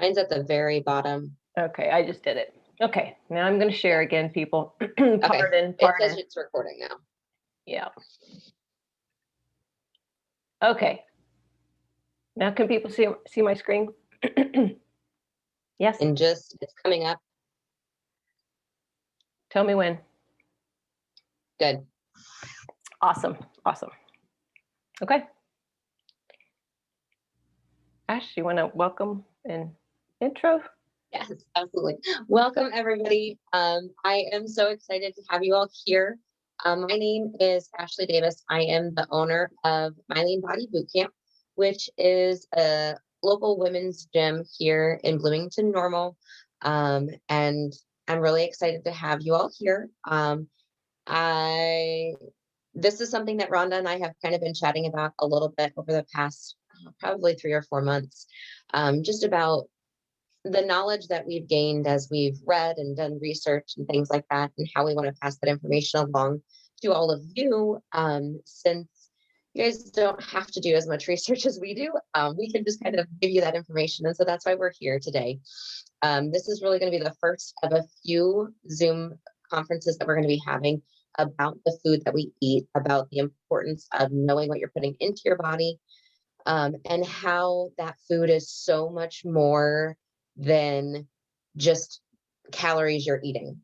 Mine's at the very bottom. Okay, I just did it. Okay, now I'm going to share again, people. Okay. Pardon. It says it's recording now. Yeah. Okay. Now can people see my screen? Yes. And it's coming up. Tell me when. Good. Awesome. Awesome. Okay. Ash, you want to welcome and intro? Yes, absolutely. Welcome, everybody. I am so excited to have you all here. My name is Ashley Davis. I am the owner of My Lean Body Bootcamp, which is a local women's gym here in Bloomington Normal. And I'm really excited to have you all here. This is something that Rhonda and I have kind of been chatting about a little bit over the past probably 3 or 4 months, just about the knowledge that we've gained as we've read and done research and things like that, and how we want to pass that information along to all of you. Since you guys don't have to do as much research as we do, we can just kind of give you that information. And so that's why we're here today. This is really going to be the first of a few Zoom conferences that we're going to be having about the food that we eat, about the importance of knowing what you're putting into your body, and how that food is so much more than just calories you're eating,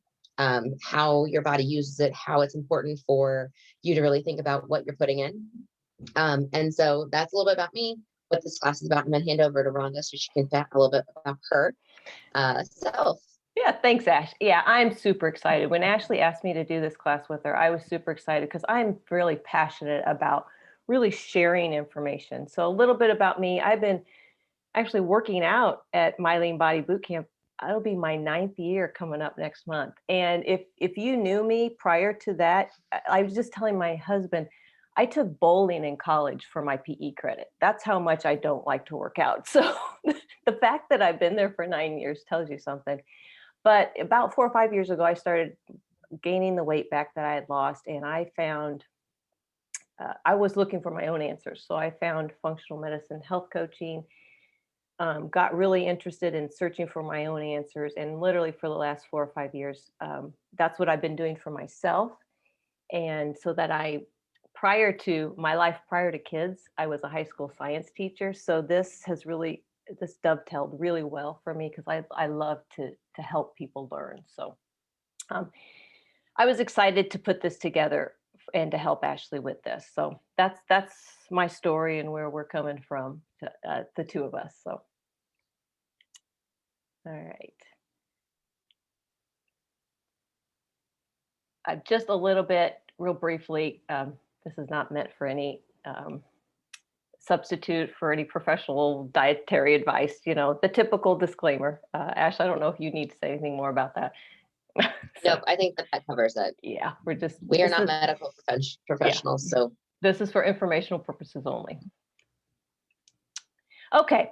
how your body uses it, how it's important for you to really think about what you're putting in. And so that's a little bit about me, what this class is about. I'm going to hand over to Rhonda so she can chat a little bit about her self. Yeah, thanks, Ash. Yeah, I'm super excited. When Ashley asked me to do this class with her, I was super excited because I'm really passionate about really sharing information. So a little bit about me. I've been actually working out at My Lean Body Bootcamp. It'll be my 9th year coming up next month. And if you knew me prior to that, I was just telling my husband, I took bowling in college for my PE credit. That's how much I don't like to work out. So the fact that I've been there for 9 years tells you something. But about 4 or 5 years ago, I started gaining the weight back that I had lost. And I found, I was looking for my own answers. So I found functional medicine, health coaching, got really interested in searching for my own answers. And literally for the last 4 or 5 years, that's what I've been doing for myself. And so that prior to my life, prior to kids, I was a high school science teacher. So this dovetailed really well for me because I love to help people learn. So I was excited to put this together and to help Ashley with this. So that's my story and where we're coming from, the two of us. So, all right. Just a little bit, real briefly, this is not meant for any substitute for any professional dietary advice, the typical disclaimer. Ash, I don't know if you need to say anything more about that. Nope, I think that covers it. Yeah, we are not medical professionals, yeah. So this is for informational purposes only. Okay,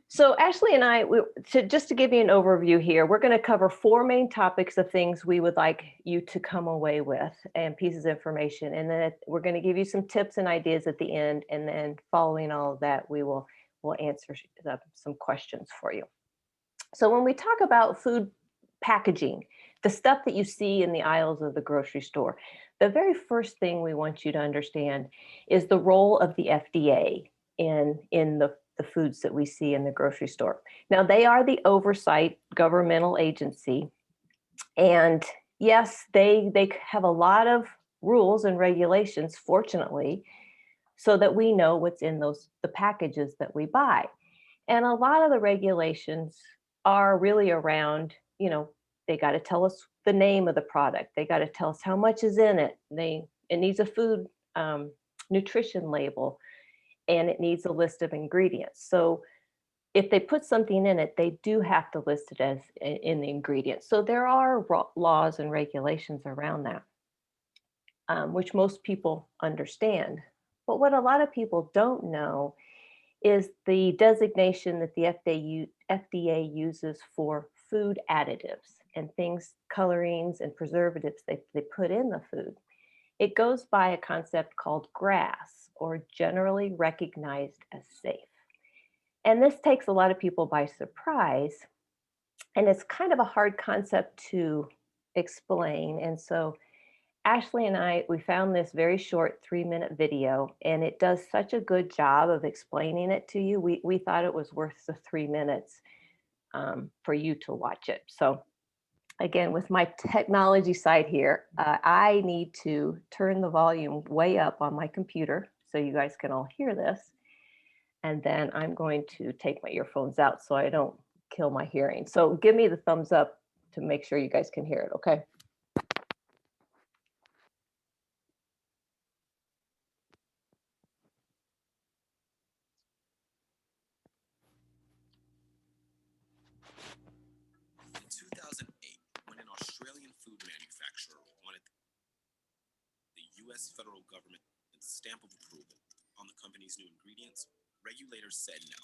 so Ashley and I, just to give you an overview here, we're going to cover 4 main topics of things we would like you to come away with and pieces of information. And then we're going to give you some tips and ideas at the end. And then following all of that, we'll answer some questions for you. So when we talk about food packaging, the stuff that you see in the aisles of the grocery store, the very first thing we want you to understand is the role of the FDA in the foods that we see in the grocery store. Now, they are the oversight governmental agency. And yes, they have a lot of rules and regulations, fortunately, so that we know what's in the packages that we buy. And a lot of the regulations are really around, they got to tell us the name of the product. They got to tell us how much is in it. It needs a food nutrition label, and it needs a list of ingredients. So if they put something in it, they do have to list it as in the ingredients. So there are laws and regulations around that, which most people understand. But what a lot of people don't know is the designation that the FDA uses for food additives and things, colorings and preservatives they put in the food. It goes by a concept called GRAS, or generally recognized as safe. And this takes a lot of people by surprise. And it's kind of a hard concept to explain. And so Ashley and I, we found this very short 3-minute video, and it does such a good job of explaining it to you. We thought it was worth the 3 minutes for you to watch it. So again, with my technology side here, I need to turn the volume way up on my computer so you guys can all hear this. And then I'm going to take my earphones out so I don't kill my hearing. So give me the thumbs up to make sure you guys can hear it, okay? In 2008, when an Australian food manufacturer wanted the US federal government's stamp of approval on the company's new ingredients, regulators said no.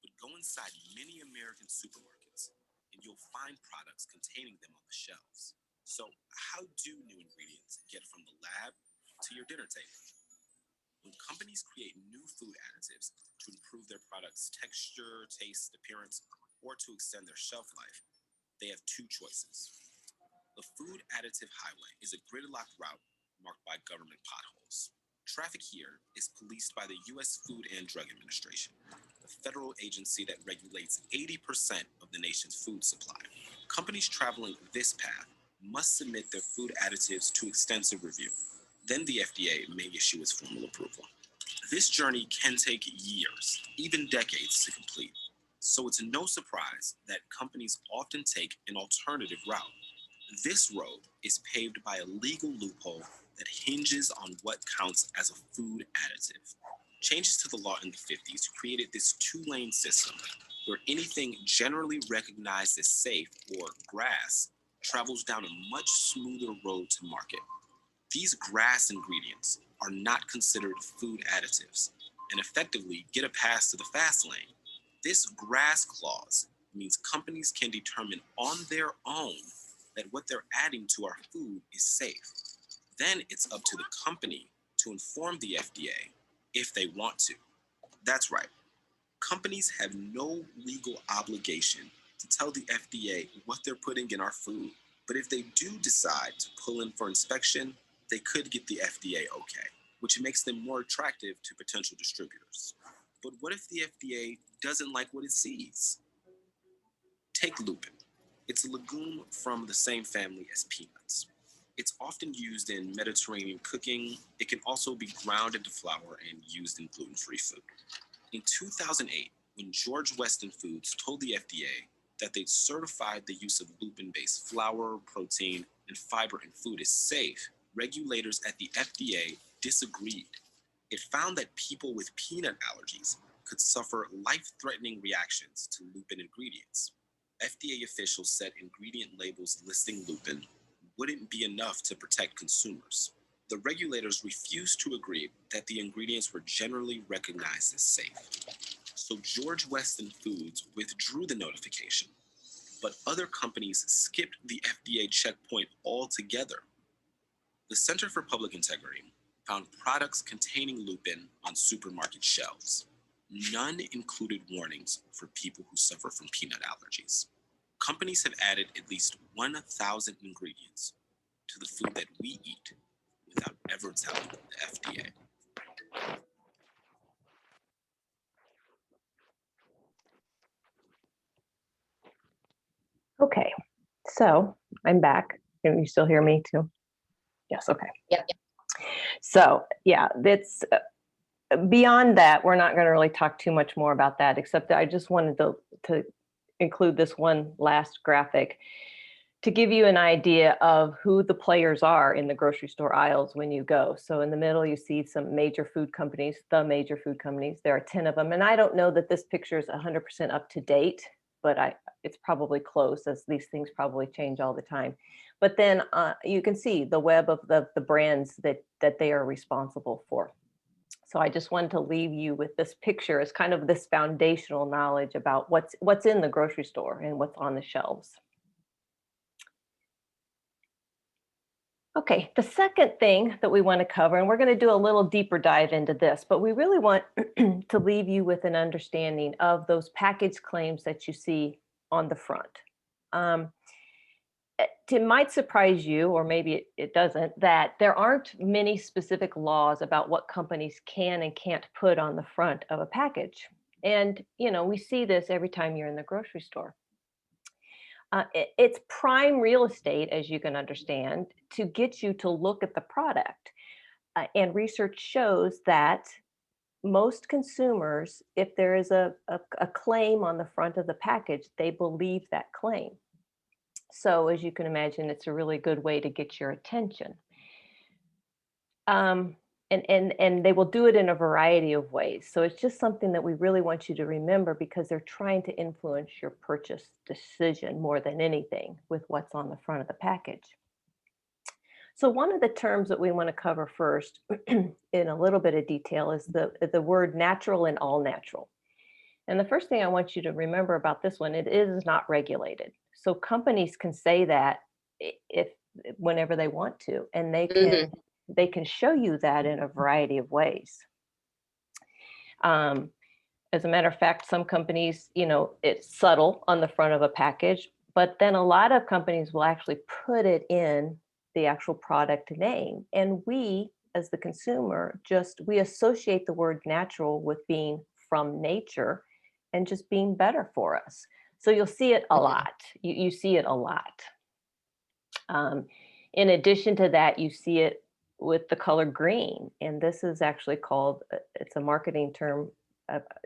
But go inside many American supermarkets and you'll find products containing them on the shelves. So, how do new ingredients get from the lab to your dinner table? When companies create new food additives to improve their product's texture, taste, appearance, or to extend their shelf life, they have two choices. The food additive highway is a gridlocked route marked by government potholes. Traffic here is policed by the U.S. Food and Drug Administration, the federal agency that regulates 80% of the nation's food supply. Companies traveling this path must submit their food additives to extensive review. Then the FDA may issue its formal approval. This journey can take years, even decades to complete. So it's no surprise that companies often take an alternative route. This road is paved by a legal loophole that hinges on what counts as a food additive. Changes to the law in the 50s created this two-lane system where anything generally recognized as safe or GRAS travels down a much smoother road to market. These GRAS ingredients are not considered food additives and effectively get a pass to the fast lane. This GRAS clause means companies can determine on their own that what they're adding to our food is safe. Then it's up to the company to inform the FDA if they want to. That's right. Companies have no legal obligation to tell the FDA what they're putting in our food. But if they do decide to pull in for inspection, they could get the FDA okay, which makes them more attractive to potential distributors. But what if the FDA doesn't like what it sees? Take lupin. It's a legume from the same family as peanuts. It's often used in Mediterranean cooking. It can also be ground into flour and used in gluten-free food. In 2008, when George Weston Foods told the FDA that they'd certified the use of lupin-based flour, protein, and fiber in food as safe, regulators at the FDA disagreed. It found that people with peanut allergies could suffer life-threatening reactions to lupin ingredients. FDA officials said ingredient labels listing lupin wouldn't be enough to protect consumers. The regulators refused to agree that the ingredients were generally recognized as safe. So George Weston Foods withdrew the notification, but other companies skipped the FDA checkpoint altogether. The Center for Public Integrity found products containing lupin on supermarket shelves. None included warnings for people who suffer from peanut allergies. Companies have added at least 1,000 ingredients to the food that we eat without ever telling the FDA. Okay, so I'm back. Can you still hear me too? Yes, okay. Yep. So yeah, that's beyond that, we're not going to really talk too much more about that, except that I just wanted to include this one last graphic to give you an idea of who the players are in the grocery store aisles when you go. So in the middle, you see some major food companies, the major food companies. There are 10 of them. And I don't know that this picture is 100% up to date, but it's probably close, as these things probably change all the time. But then you can see the web of the brands that they are responsible for. So I just wanted to leave you with this picture as kind of this foundational knowledge about what's in the grocery store and what's on the shelves. Okay, the second thing that we want to cover, and we're going to do a little deeper dive into this, but we really want to leave you with an understanding of those package claims that you see on the front. Um, it might surprise you, or maybe it doesn't, that there aren't many specific laws about what companies can and can't put on the front of a package. And, we see this every time you're in the grocery store. It's prime real estate, as you can understand, to get you to look at the product. And research shows that most consumers, if there is a claim on the front of the package, they believe that claim. So as you can imagine, it's a really good way to get your attention. And they will do it in a variety of ways. So it's just something that we really want you to remember, because they're trying to influence your purchase decision more than anything with what's on the front of the package. So one of the terms that we want to cover first in a little bit of detail is the word natural and all natural. And the first thing I want you to remember about this one, it is not regulated. So companies can say that if whenever they want to, and Mhm. they can show you that in a variety of ways. As a matter of fact, some companies, it's subtle on the front of a package, but then a lot of companies will actually put it in the actual product name. And we, as the consumer, we associate the word natural with being from nature and just being better for us. So you'll see it a lot. You see it a lot. In addition to that, you see it with the color green. And this is actually called, it's a marketing term,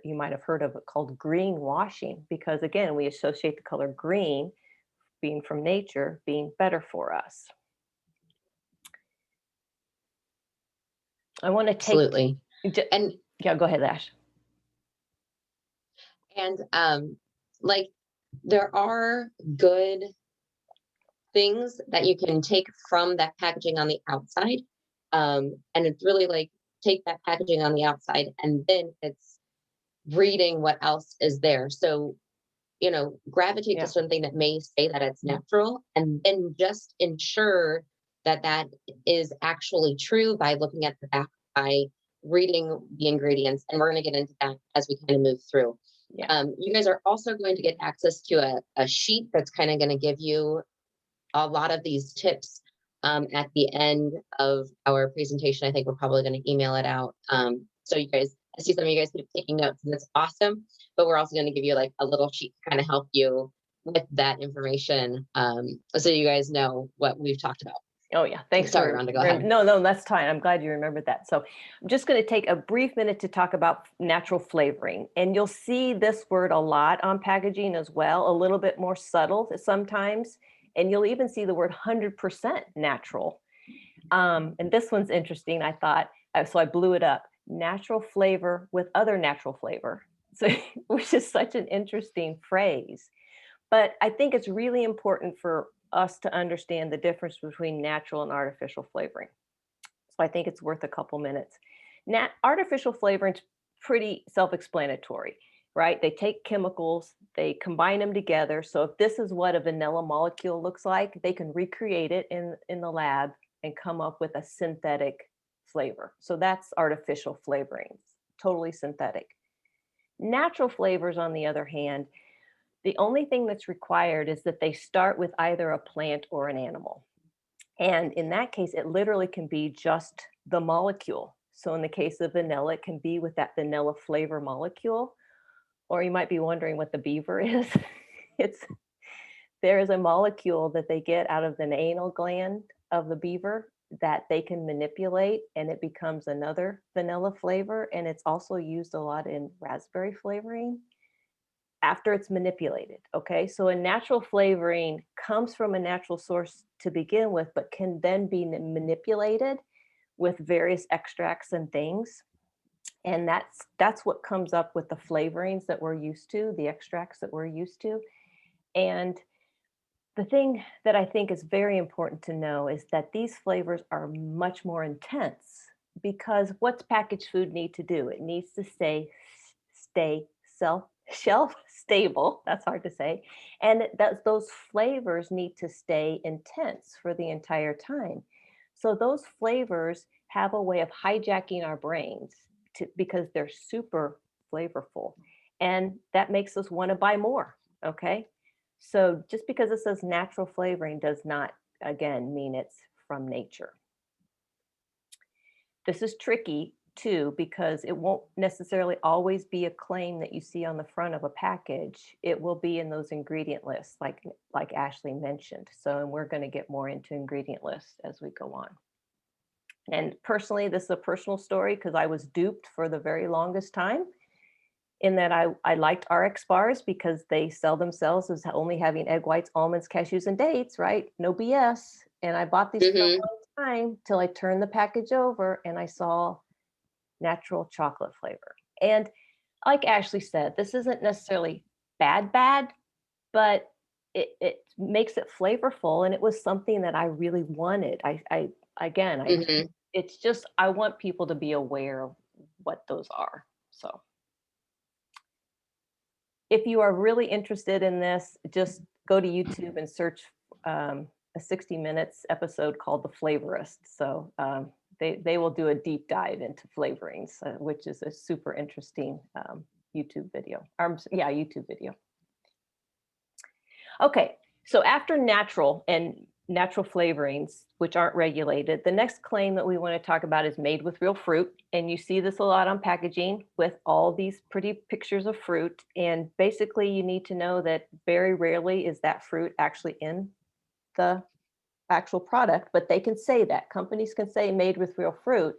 you might have heard of it, called greenwashing, because again, we associate the color green, being from nature, being better for us. I want to take, Absolutely. And yeah, go ahead, Ash. like there are good things that you can take from that packaging on the outside. And it's really like take that packaging on the outside and then it's reading what else is there. So, gravitate to Yeah. something that may say that it's natural and then just ensure that that is actually true by looking at the back, by reading the ingredients. And we're going to get into that as we kind of move through. Yeah. You guys are also going to get access to a sheet that's kind of going to give you a lot of these tips at the end of our presentation. I think we're probably going to email it out. So you guys, I see some of you guys keep taking notes, and that's awesome. But we're also going to give you like a little sheet to kind of help you with that information, so you guys know what we've talked about. Oh yeah, thanks. Sorry, Rhonda, go ahead. No, that's fine. I'm glad you remembered that. So I'm just going to take a brief minute to talk about natural flavoring. And you'll see this word a lot on packaging as well, a little bit more subtle sometimes. And you'll even see the word 100% natural. And this one's interesting, I thought. So I blew it up. Natural flavor with other natural flavor. So, which is such an interesting phrase. But I think it's really important for us to understand the difference between natural and artificial flavoring. So I think it's worth a couple minutes. Artificial flavoring is pretty self-explanatory, right? They take chemicals, they combine them together. So if this is what a vanilla molecule looks like, they can recreate it in the lab and come up with a synthetic flavor. So that's artificial flavoring, totally synthetic. Natural flavors, on the other hand, the only thing that's required is that they start with either a plant or an animal. And in that case, it literally can be just the molecule. So in the case of vanilla, it can be with that vanilla flavor molecule. Or you might be wondering what the beaver is. There is a molecule that they get out of the anal gland of the beaver that they can manipulate, and it becomes another vanilla flavor. And it's also used a lot in raspberry flavoring after it's manipulated. Okay, so a natural flavoring comes from a natural source to begin with, but can then be manipulated with various extracts and things. And that's what comes up with the flavorings that we're used to, the extracts that we're used to. And the thing that I think is very important to know is that these flavors are much more intense, because what's packaged food need to do? It needs to stay shelf stable. That's hard to say. And those flavors need to stay intense for the entire time. So those flavors have a way of hijacking our brains because they're super flavorful. And that makes us want to buy more. Okay. So just because it says natural flavoring does not, again, mean it's from nature. This is tricky too, because it won't necessarily always be a claim that you see on the front of a package. It will be in those ingredient lists, like Ashley mentioned. So, and we're going to get more into ingredient lists as we go on. And personally, this is a personal story because I was duped for the very longest time in that I liked RX bars because they sell themselves as only having egg whites, almonds, cashews, and dates, right? No BS. And I bought these for a long time till I turned the package over and I saw natural chocolate flavor. And like Ashley said, this isn't necessarily bad, but it makes it flavorful. And it was something that I really wanted. It's just, I want people to be aware of what those are. So if you are really interested in this, just go to YouTube and search a 60 Minutes episode called The Flavorist. So they will do a deep dive into flavorings, which is a super interesting YouTube video. YouTube video. Okay, so after natural flavorings, which aren't regulated, the next claim that we want to talk about is made with real fruit. And you see this a lot on packaging with all these pretty pictures of fruit. And basically you need to know that very rarely is that fruit actually in the actual product, but they can say that. Companies can say made with real fruit.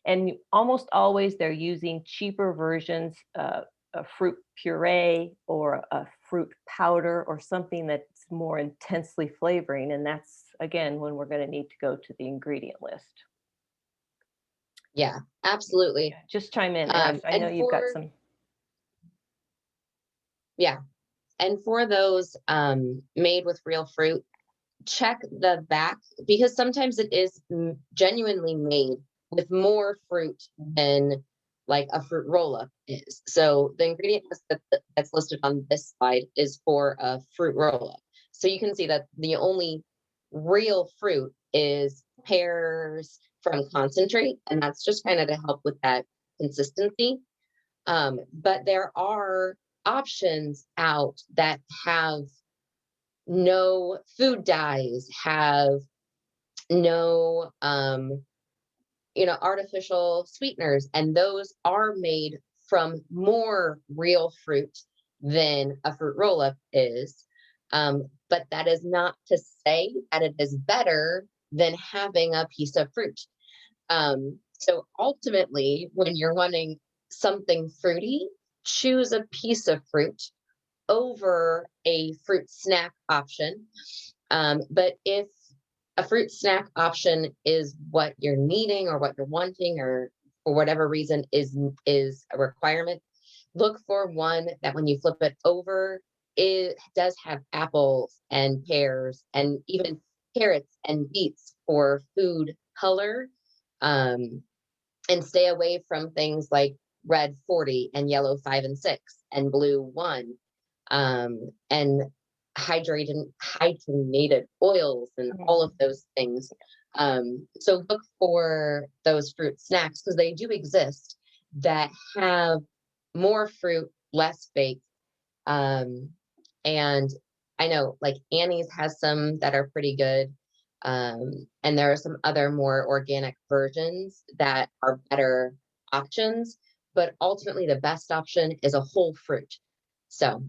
And almost always they're using cheaper versions, a fruit puree or a fruit powder or something that's more intensely flavoring. And that's, again, when we're going to need to go to the ingredient list. Yeah, absolutely. Just chime in, Ash. I know you've got some. Yeah. And for those made with real fruit, check the back because sometimes it is genuinely made with more fruit than like a fruit roll-up is. So the ingredient list that's listed on this slide is for a fruit roll-up. So you can see that the only real fruit is pears from concentrate, and that's just kind of to help with that consistency. But there are options out that have no food dyes, have no artificial sweeteners, and those are made from more real fruit than a fruit roll-up is. But that is not to say that it is better than having a piece of fruit. So ultimately, when you're wanting something fruity, choose a piece of fruit over a fruit snack option. But if a fruit snack option is what you're needing or what you're wanting, or for whatever reason is a requirement, look for one that when you flip it over, it does have apples and pears and even carrots and beets for food color. And stay away from things like red 40 and yellow 5 and 6 and blue 1. And hydrogenated oils and all of those things. So look for those fruit snacks because they do exist that have more fruit, less baked. And I know like Annie's has some that are pretty good. And there are some other more organic versions that are better options, but ultimately the best option is a whole fruit. So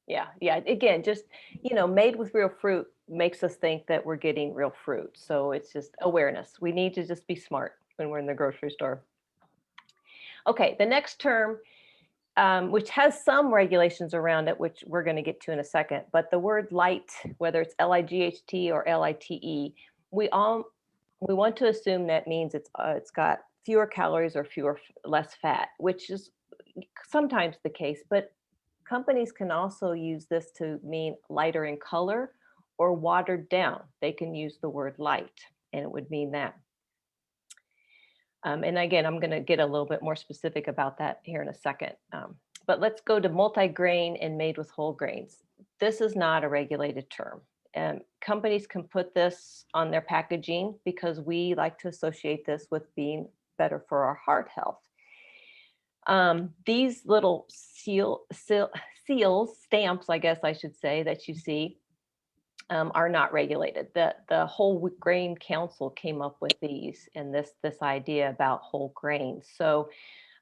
yeah. Again, just, made with real fruit makes us think that we're getting real fruit. So it's just awareness. We need to just be smart when we're in the grocery store. Okay, the next term, which has some regulations around it, which we're going to get to in a second, but the word light, whether it's L-I-G-H-T or L-I-T-E, we want to assume that means it's got fewer calories or less fat, which is sometimes the case, but companies can also use this to mean lighter in color or watered down. They can use the word light and it would mean that. And again, I'm going to get a little bit more specific about that here in a second. But let's go to multi-grain and made with whole grains. This is not a regulated term. Companies can put this on their packaging because we like to associate this with being better for our heart health. These little seals, stamps, I guess I should say, that you see are not regulated. The Whole Grain Council came up with these and this idea about whole grains. So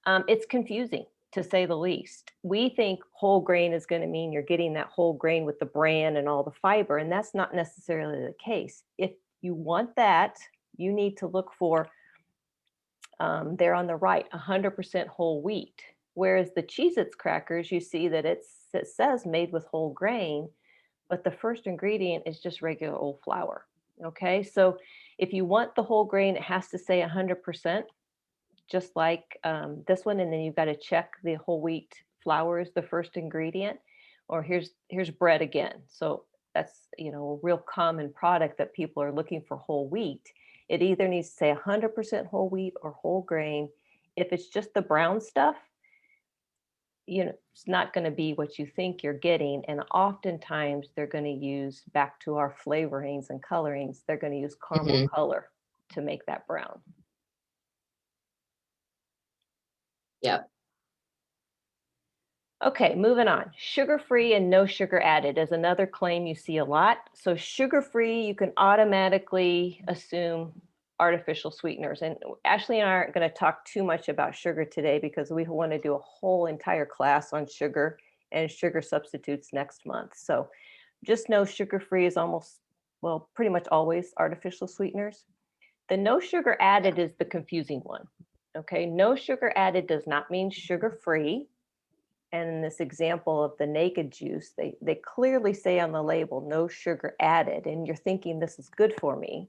it's confusing, to say the least. We think whole grain is going to mean you're getting that whole grain with the bran and all the fiber, and that's not necessarily the case. If you want that, you need to look for, there on the right, 100% whole wheat. Whereas the Cheez-Its crackers, you see that it says made with whole grain, but the first ingredient is just regular old flour. Okay, so if you want the whole grain, it has to say 100%. Just like this one, and then you've got to check the whole wheat flour is the first ingredient. Or here's bread again. So that's, you know, a real common product that people are looking for whole wheat. It either needs to say 100% whole wheat or whole grain. If it's just the brown stuff, you know, it's not going to be what you think you're getting. And oftentimes they're going to use, back to our flavorings and colorings, they're going to use caramel color to make that brown. Yep. Okay, moving on. Sugar-free and no sugar added is another claim you see a lot. So sugar-free, you can automatically assume artificial sweeteners. And Ashley and I aren't going to talk too much about sugar today because we want to do a whole entire class on sugar and sugar substitutes next month. So just know sugar-free is almost, well, pretty much always artificial sweeteners. The no sugar added is the confusing one. Okay, no sugar added does not mean sugar-free. And in this example of the naked juice, they clearly say on the label, no sugar added. And you're thinking this is good for me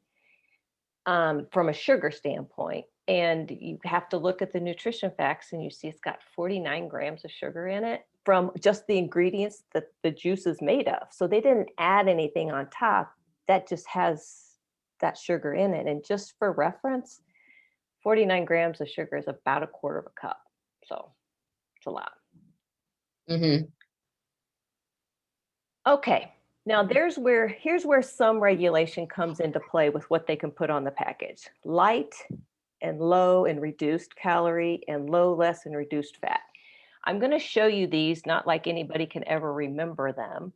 from a sugar standpoint. And you have to look at the nutrition facts and you see it's got 49 grams of sugar in it from just the ingredients that the juice is made of. So they didn't add anything on top. That just has that sugar in it. And just for reference, 49 grams of sugar is about a quarter of a cup. So it's a lot. Okay, now here's where some regulation comes into play with what they can put on the package. Light and low and reduced calorie and low, less, and reduced fat. I'm going to show you these, not like anybody can ever remember them,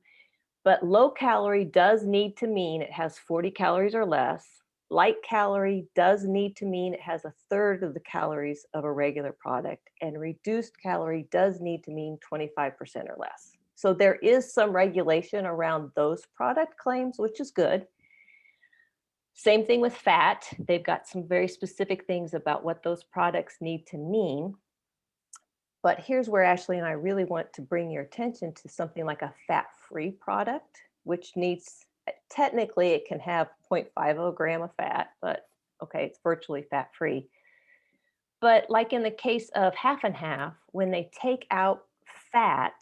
but low calorie does need to mean it has 40 calories or less. Light calorie does need to mean it has a third of the calories of a regular product, and reduced calorie does need to mean 25% or less. So there is some regulation around those product claims, which is good. Same thing with fat. They've got some very specific things about what those products need to mean. But here's where Ashley and I really want to bring your attention to something like a fat-free product, which needs, technically it can have 0.50 gram of fat, but okay, it's virtually fat-free. But like in the case of half and half, when they take out fat,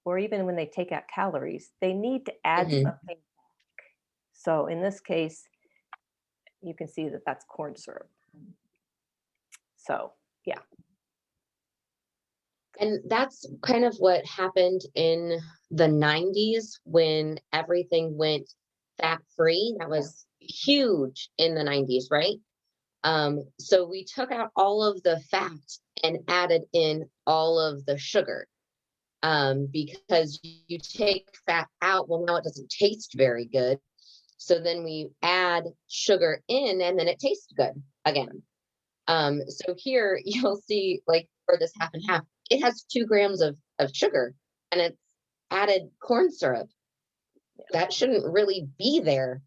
or even when they take out calories, they need to add something back. So in this case, you can see that that's corn syrup. So yeah. And that's kind of what happened in the 90s when everything went fat-free. That was huge in the 90s, right? So we took out all of the fat and added in all of the sugar. Because you take fat out, well, now it doesn't taste very good. So then we add sugar in and then it tastes good again. So here you'll see, like for this half and half, it has 2 grams of sugar and it's added corn syrup. That shouldn't really be there.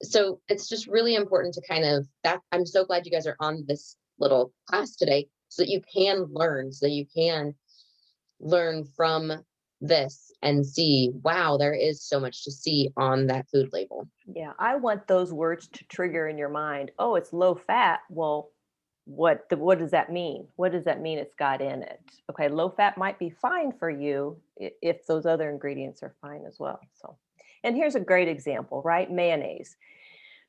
So it's just really important to kind of that. I'm so glad you guys are on this little class today so that you can learn, so that you can learn from this and see, wow, there is so much to see on that food label. Yeah, I want those words to trigger in your mind. Oh, it's low fat. Well, what does that mean? What does that mean it's got in it? Okay, low fat might be fine for you if those other ingredients are fine as well. So, and here's a great example, right? Mayonnaise.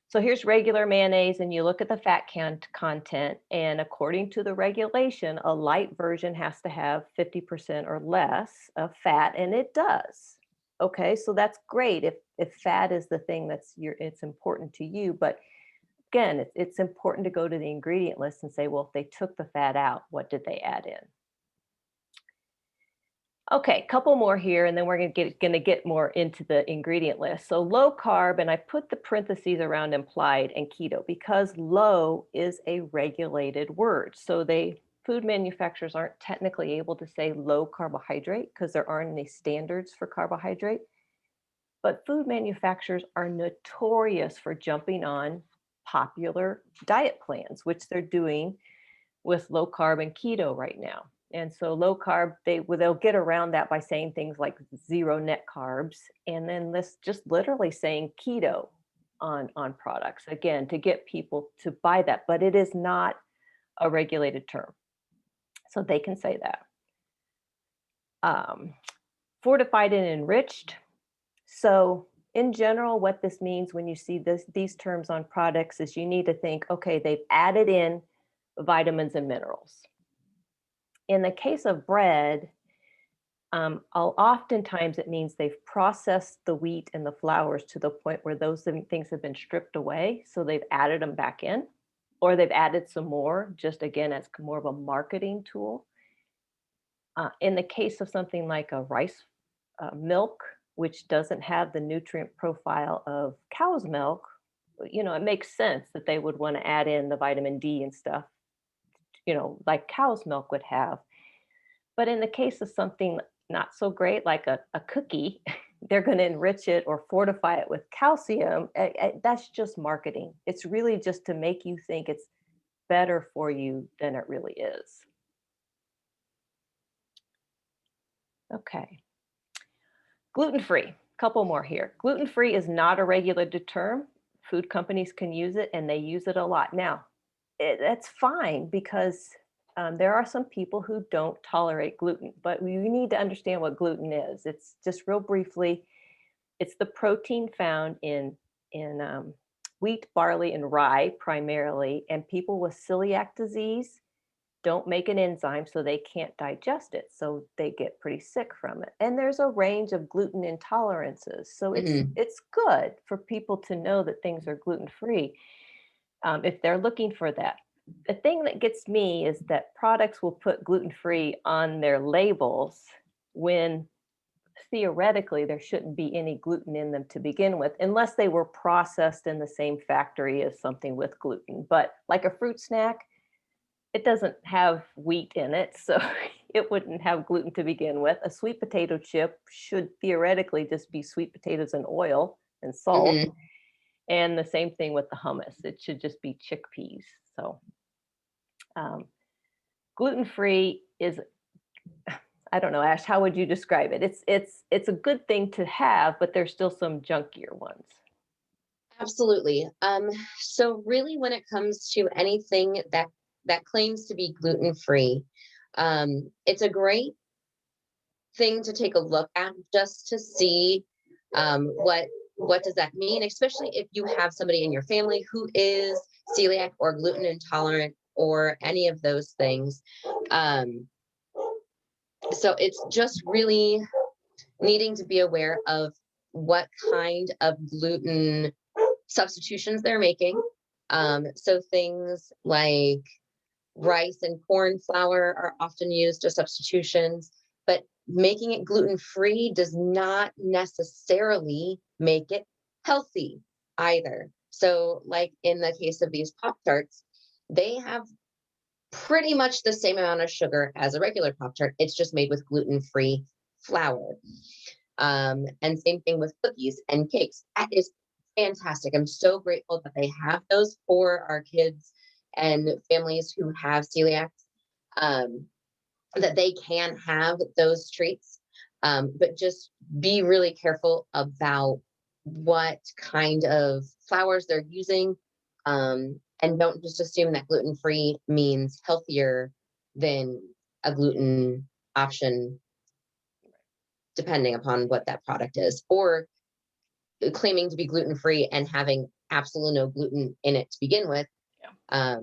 So here's regular mayonnaise and you look at the fat content, and according to the regulation, a light version has to have 50% or less of fat, and it does. Okay, so that's great if fat is the thing it's important to you, but again, it's important to go to the ingredient list and say, well, if they took the fat out, what did they add in? Okay, couple more here, and then we're gonna get more into the ingredient list. So low carb, and I put the parentheses around implied and keto because low is a regulated word. So food manufacturers aren't technically able to say low carbohydrate because there aren't any standards for carbohydrate. But food manufacturers are notorious for jumping on popular diet plans, which they're doing with low carb and keto right now. And so low carb, they'll get around that by saying things like zero net carbs, and then this just literally saying keto on products, again, to get people to buy that. But it is not a regulated term, so they can say that. Fortified and enriched. So in general, what this means when you see these terms on products is you need to think, okay, they've added in vitamins and minerals. In the case of bread, oftentimes it means they've processed the wheat and the flours to the point where those things have been stripped away. So they've added them back in, or they've added some more, just again, as more of a marketing tool. In the case of something like a rice milk, which doesn't have the nutrient profile of cow's milk, it makes sense that they would want to add in the vitamin D and stuff, like cow's milk would have. But in the case of something not so great, like a cookie, they're going to enrich it or fortify it with calcium. That's just marketing. It's really just to make you think it's better for you than it really is. Okay. Gluten-free, couple more here. Gluten-free is not a regulated term. Food companies can use it and they use it a lot. Now, that's fine because there are some people who don't tolerate gluten, but we need to understand what gluten is. It's just real briefly, it's the protein found in wheat, barley, and rye primarily, and people with celiac disease don't make an enzyme, so they can't digest it. So they get pretty sick from it. And there's a range of gluten intolerances. So it's good for people to know that things are gluten-free if they're looking for that. The thing that gets me is that products will put gluten-free on their labels when theoretically there shouldn't be any gluten in them to begin with, unless they were processed in the same factory as something with gluten. But like a fruit snack, it doesn't have wheat in it, so it wouldn't have gluten to begin with. A sweet potato chip should theoretically just be sweet potatoes and oil and salt. And the same thing with the hummus. It should just be chickpeas. So gluten-free is, I don't know, Ash, how would you describe it? It's a good thing to have, but there's still some junkier ones. Absolutely. So really when it comes to anything that claims to be gluten-free, it's a great thing to take a look at just to see what does that mean, especially if you have somebody in your family who is celiac or gluten intolerant or any of those things. So it's just really needing to be aware of what kind of gluten substitutions they're making. So things like rice and corn flour are often used as substitutions, but making it gluten-free does not necessarily make it healthy either. So like in the case of these Pop-Tarts, they have pretty much the same amount of sugar as a regular Pop-Tart. It's just made with gluten-free flour. And same thing with cookies and cakes. That is fantastic. I'm so grateful that they have those for our kids and families who have celiac, that they can have those treats. But just be really careful about what kind of flours they're using. And don't just assume that gluten-free means healthier than a gluten option, depending upon what that product is, or claiming to be gluten-free and having absolutely no gluten in it to begin with. Yeah.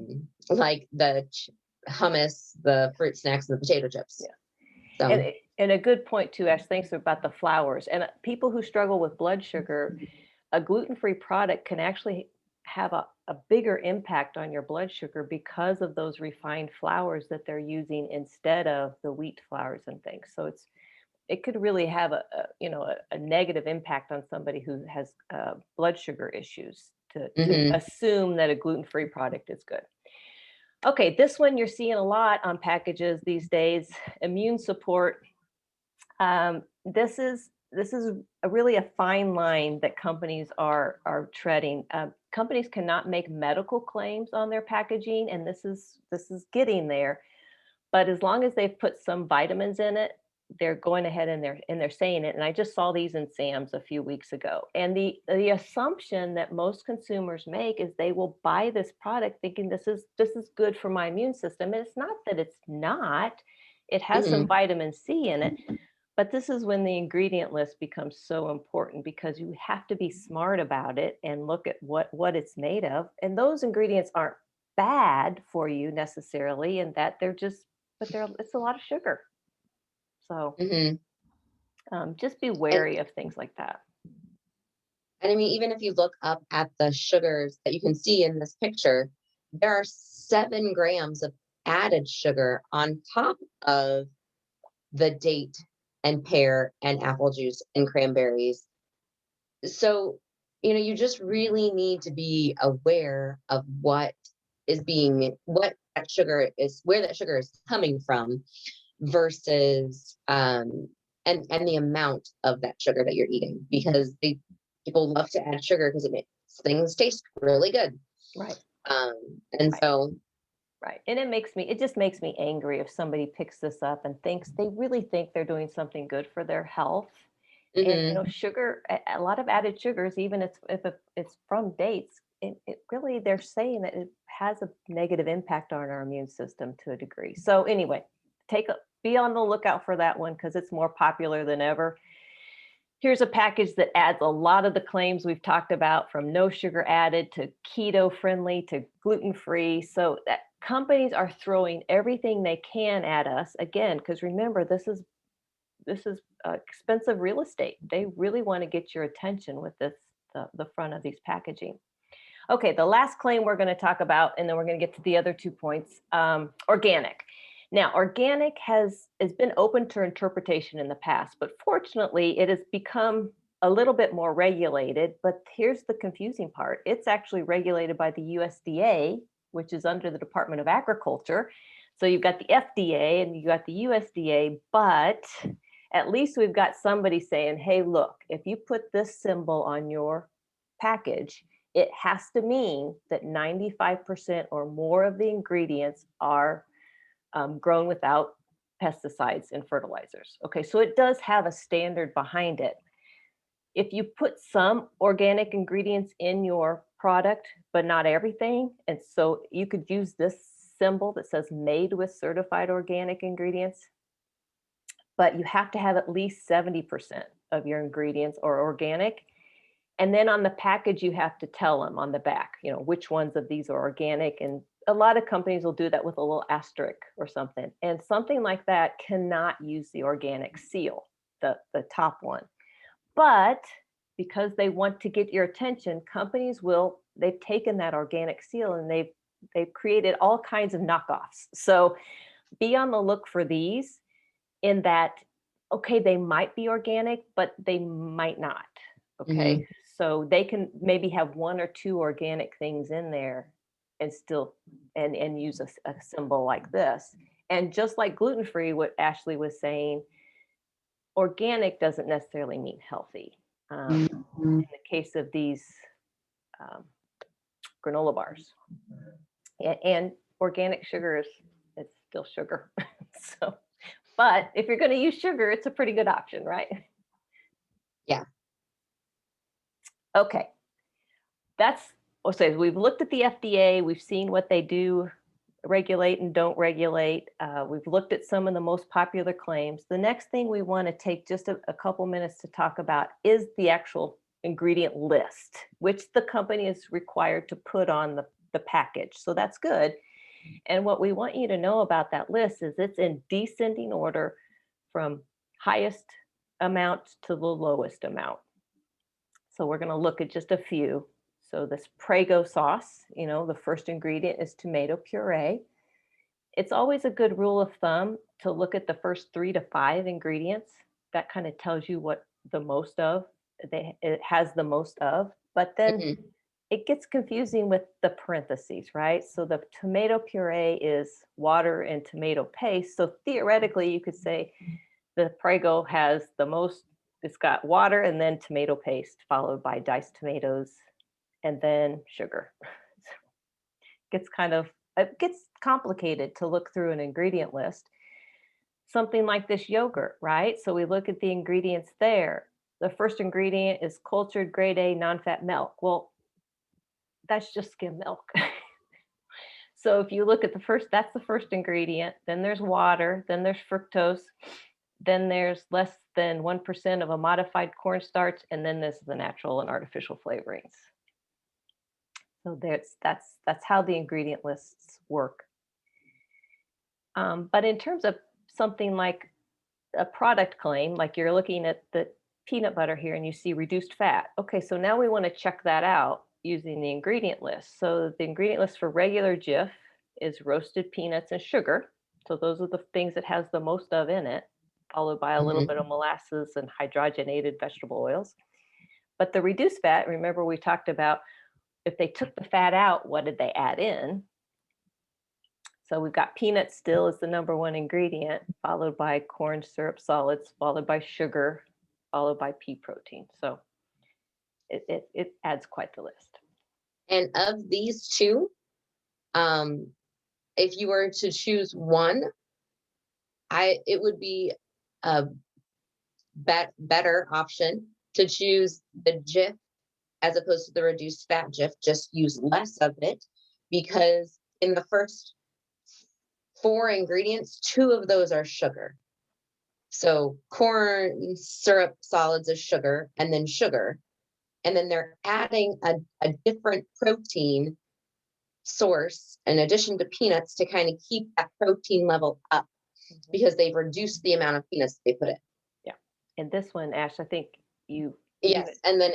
Like the hummus, the fruit snacks, and the potato chips. Yeah. So. And a good point too, Ash, thanks about the flours. And people who struggle with blood sugar, a gluten-free product can actually have a bigger impact on your blood sugar because of those refined flours that they're using instead of the wheat flours and things. So it could really have a negative impact on somebody who has blood sugar issues to Hmm. assume that a gluten-free product is good. Okay, this one you're seeing a lot on packages these days, immune support. This is really a fine line that companies are treading. Companies cannot make medical claims on their packaging, and this is getting there. But as long as they've put some vitamins in it, they're going ahead and they're saying it. And I just saw these in Sam's a few weeks ago. And the assumption that most consumers make is they will buy this product thinking this is good for my immune system. And it's not that it's not. It has some Hmm. vitamin C in it. But this is when the ingredient list becomes so important because you have to be smart about it and look at what it's made of. And those ingredients aren't bad for you necessarily, and that it's a lot of sugar. So Hmm. just be And wary of things like that. And I mean, even if you look up at the sugars that you can see in this picture, there are 7 grams of added sugar on top of the date and pear and apple juice and cranberries. So, you just really need to be aware of what that sugar is, where that sugar is coming from versus and the amount of that sugar that you're eating, because people love to add sugar because it makes things taste really good. Right. um and Right. so Right. And it just makes me angry if somebody picks this up and thinks they really think they're doing something good for their health. And mhm, sugar, a lot of added sugars, even if it's from dates, it really they're saying that it has a negative impact on our immune system to a degree. So anyway, be on the lookout for that one because it's more popular than ever. Here's a package that adds a lot of the claims we've talked about, from no sugar added to keto friendly to gluten free. So that companies are throwing everything they can at us again, because remember, this is expensive real estate. They really want to get your attention with the front of these packaging. Okay, the last claim we're going to talk about, and then we're going to get to the other 2 points. Organic. Now, organic has been open to interpretation in the past, but fortunately, it has become a little bit more regulated. But here's the confusing part: it's actually regulated by the USDA, which is under the Department of Agriculture. So you've got the FDA and you've got the USDA, but at least we've got somebody saying, hey, look, if you put this symbol on your package, it has to mean that 95% or more of the ingredients are grown without pesticides and fertilizers. Okay, so it does have a standard behind it. If you put some organic ingredients in your product, but not everything, and so you could use this symbol that says made with certified organic ingredients, but you have to have at least 70% of your ingredients are organic. And then on the package, you have to tell them on the back, which ones of these are organic. And a lot of companies will do that with a little asterisk or something. And something like that cannot use the organic seal, the top one. But because they want to get your attention, they've taken that organic seal and they've created all kinds of knockoffs. So be on the look for these, in that, okay, they might be organic, but they might not. mhm. Okay. So they can maybe have 1 or 2 organic things in there and still and use a symbol like this. And just like gluten free, what Ashley was saying, organic doesn't necessarily mean healthy. Mhm. In the case of these um, granola bars, and organic sugar it's still sugar. So, but if you're going to use sugar, it's a pretty good option, right? Yeah. Okay, so we've looked at the FDA, we've seen what they do regulate and don't regulate. We've looked at some of the most popular claims. The next thing we want to take just a couple minutes to talk about is the actual ingredient list, which the company is required to put on the package. So that's good. And what we want you to know about that list is it's in descending order from highest amount to the lowest amount. So we're going to look at just a few. So this Prego sauce, the first ingredient is tomato puree. It's always a good rule of thumb to look at the first 3 to 5 ingredients. That kind of tells you what the most of it has the most of. But then it gets confusing with the parentheses, right? So the tomato puree is water and tomato paste. So theoretically, you could say the Prego has the most. It's got water and then tomato paste, followed by diced tomatoes, and then sugar. It gets complicated to look through an ingredient list. Something like this yogurt, right? So we look at the ingredients there. The first ingredient is cultured grade A non-fat milk. Well, that's just skim milk. So if you look at that's the first ingredient, then there's water, then there's fructose, then there's less than 1% of a modified cornstarch, and then there's the natural and artificial flavorings. So that's how the ingredient lists work. But in terms of something like a product claim, like you're looking at the peanut butter here and you see reduced fat. Okay, so now we want to check that out using the ingredient list. So the ingredient list for regular Jif is roasted peanuts and sugar. So those are the things it has the most of in it, followed by a little bit of molasses and hydrogenated vegetable oils. But the reduced fat, remember we talked about if they took the fat out, what did they add in? So we've got peanuts still as the number 1 ingredient, followed by corn syrup solids, followed by sugar, followed by pea protein. So it adds quite the list. And of these two, if you were to choose one, it would be a better option to choose the Jif as opposed to the reduced fat Jif. Just use less of it, because in the first 4 ingredients, 2 of those are sugar. So corn syrup solids is sugar, and then sugar. And then they're adding a different protein source in addition to peanuts to kind of keep that protein level up, because they've reduced the amount of peanuts they put in. Yeah. And this one, Ash, I think Yes. And then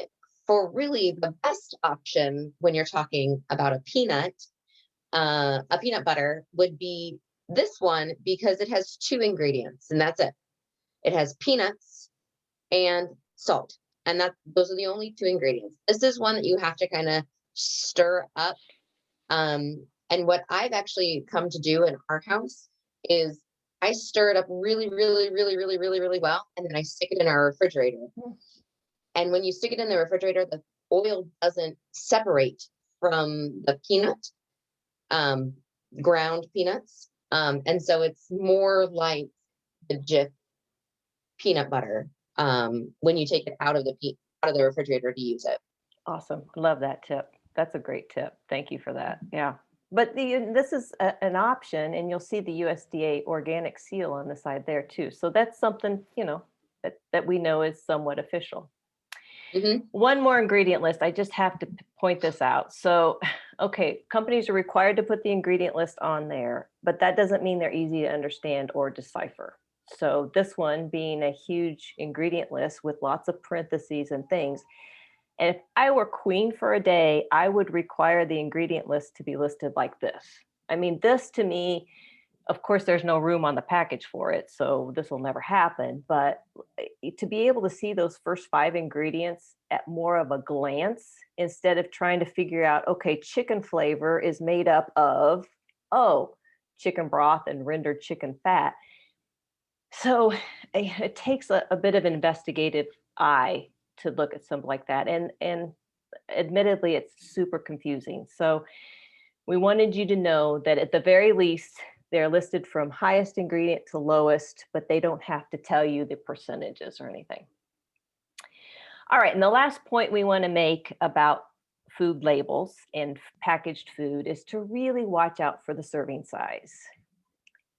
for really the best option when you're talking about a peanut butter would be this one, because it has 2 ingredients and that's it. It has peanuts and salt, and those are the only 2 ingredients. This is one that you have to kind of stir up. And what I've actually come to do in our house is I stir it up really, really, really, really, really, really well, and then I stick it in our refrigerator. And when you stick it in the refrigerator, the oil doesn't separate from the peanut, ground peanuts. And so it's more like the Jif peanut butter when you take it out of the refrigerator to use it. Awesome. Love that tip. That's a great tip. Thank you for that. Yeah. But this is an option, and you'll see the USDA organic seal on the side there too. So that's something, that we know is somewhat official. One more ingredient list. I just have to point this out. So, okay, companies are required to put the ingredient list on there, but that doesn't mean they're easy to understand or decipher. So this one being a huge ingredient list with lots of parentheses and things. And if I were queen for a day, I would require the ingredient list to be listed like this. I mean, this to me, of course, there's no room on the package for it, so this will never happen. But to be able to see those first 5 ingredients at more of a glance, instead of trying to figure out, okay, chicken flavor is made up of, chicken broth and rendered chicken fat. So it takes a bit of investigative eye to look at something like that. And admittedly, it's super confusing. So we wanted you to know that at the very least, they're listed from highest ingredient to lowest, but they don't have to tell you the percentages or anything. All right, and the last point we want to make about food labels and packaged food is to really watch out for the serving size.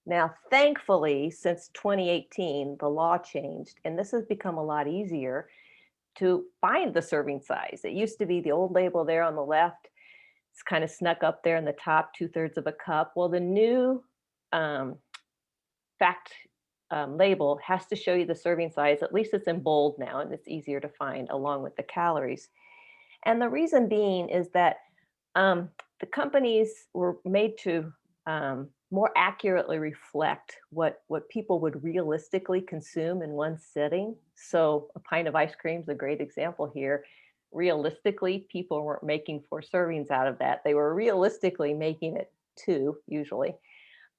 Now, thankfully, since 2018, the law changed, and this has become a lot easier to find the serving size. It used to be the old label there on the left. It's kind of snuck up there in the top, 2/3 of a cup. Well, the new fact label has to show you the serving size. At least it's in bold now and it's easier to find along with the calories. And the reason being is that the companies were made to more accurately reflect what people would realistically consume in one sitting. So a pint of ice cream is a great example here. Realistically, people weren't making 4 servings out of that. They were realistically making it 2 usually.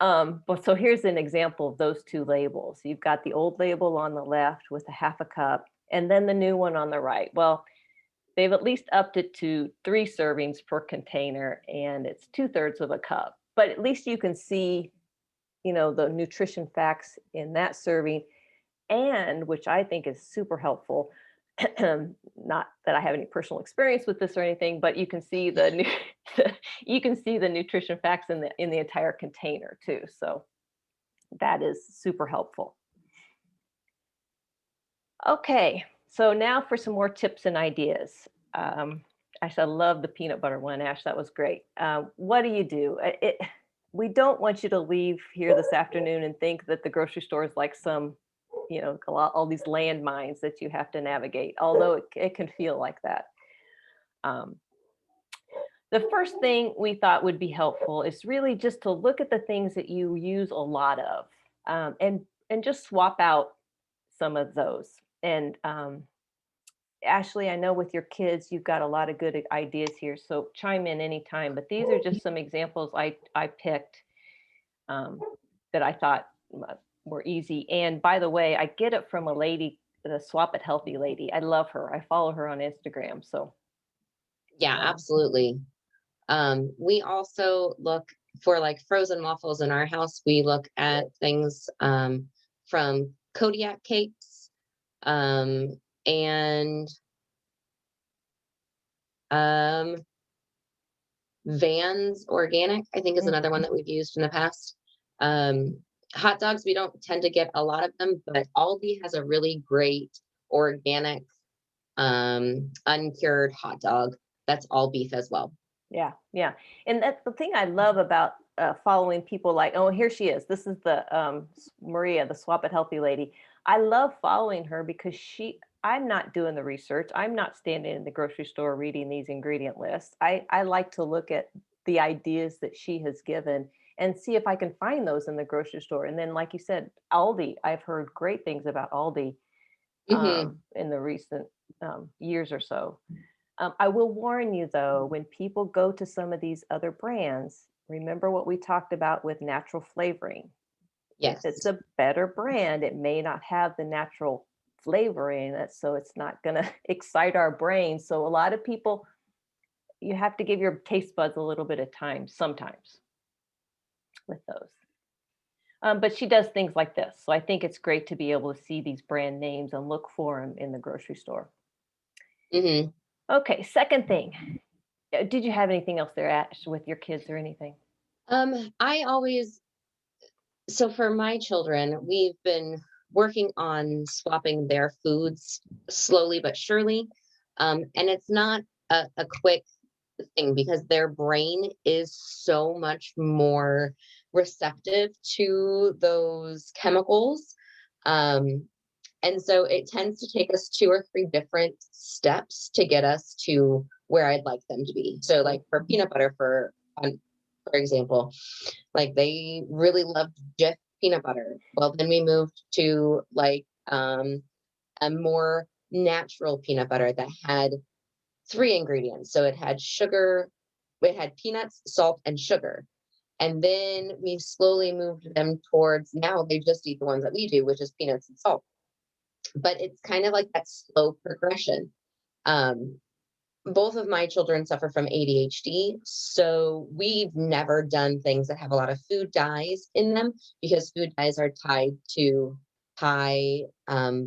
But so here's an example of those 2 labels. You've got the old label on the left with a half a cup, and then the new one on the right. Well, they've at least upped it to 3 servings per container, and it's 2/3 of a cup. But at least you can see, the nutrition facts in that serving, and which I think is super helpful. Not that I have any personal experience with this or anything, but you can see you can see the nutrition facts in the entire container too. So that is super helpful. Okay, so now for some more tips and ideas. I said, love the peanut butter one, Ash. That was great. What do you do? We don't want you to leave here this afternoon and think that the grocery store is like some, all these landmines that you have to navigate, although it can feel like that. The first thing we thought would be helpful is really just to look at the things that you use a lot of, and just swap out some of those. And Ashley, I know with your kids, you've got a lot of good ideas here, so chime in anytime. But these are just some examples I picked that I thought were easy. And by the way, I get it from a lady, the Swap It Healthy lady. I love her. I follow her on Instagram. So Yeah, absolutely. We also look for like frozen waffles in our house. We look at things from Kodiak cakes, and Vans Organic, I think, is another one that we've used in the past. Hot dogs, we don't tend to get a lot of them, but Aldi has a really great organic uncured hot dog that's all beef as well. yeah, yeah. And that's the thing I love about following people like, oh, here she is. This is the Maria, the Swap It Healthy lady. I love following her because I'm not doing the research. I'm not standing in the grocery store reading these ingredient lists. I like to look at the ideas that she has given and see if I can find those in the grocery store. And then, like you said, Aldi, I've heard great things about Aldi in the recent years or so. I will warn you though, when people go to some of these other brands, remember what we talked about with natural flavoring. If Yes. it's a better brand, it may not have the natural flavoring in it, so it's not going to excite our brain. So a lot of people, you have to give your taste buds a little bit of time sometimes with those. But she does things like this. So I think it's great to be able to see these brand names and look for them in the grocery store. hmm Okay, second thing. Did you have anything else there, Ash, with your kids or anything? I always, so for my children, we've been working on swapping their foods slowly but surely. And it's not a quick thing because their brain is so much more receptive to those chemicals. Um, and so it tends to take us 2 or 3 different steps to get us to where I'd like them to be. So like for peanut butter, for example, like they really loved Jif peanut butter. Well, then we moved to like a more natural peanut butter that had 3 ingredients. So it had sugar, it had peanuts, salt, and sugar. And then we slowly moved them towards now they just eat the ones that we do, which is peanuts and salt. But it's kind of like that slow progression. Um, both of my children suffer from ADHD, so we've never done things that have a lot of food dyes in them because food dyes are tied to high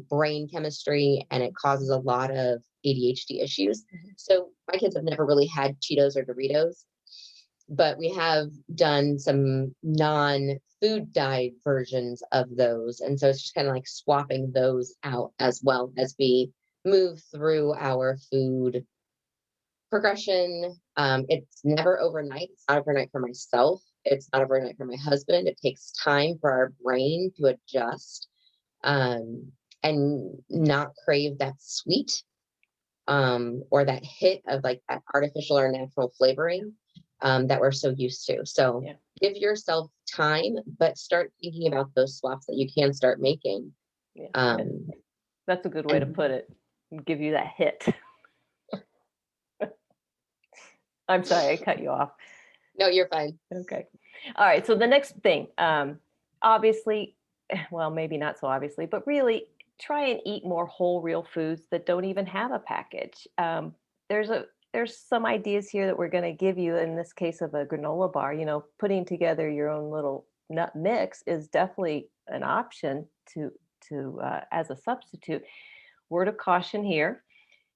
brain chemistry and it causes a lot of ADHD issues. So my kids have never really had Cheetos or Doritos, but we have done some non-food dyed versions of those. And so it's just kind of like swapping those out as well as we move through our food progression. It's never overnight. It's not overnight for myself. It's not overnight for my husband. It takes time for our brain to adjust and not crave that sweet, or that hit of like that artificial or natural flavoring, that we're so used to. So Yeah. give yourself time, but start thinking about those swaps that you can start making. Yeah. Um, That's a good way to and- put it. Give you that hit. I'm sorry, I cut you off. no, you're fine. Okay. All right. So the next thing, obviously, well, maybe not so obviously, but really try and eat more whole, real foods that don't even have a package. There's some ideas here that we're going to give you in this case of a granola bar. You know, putting together your own little nut mix is definitely an option to as a substitute. Word of caution here,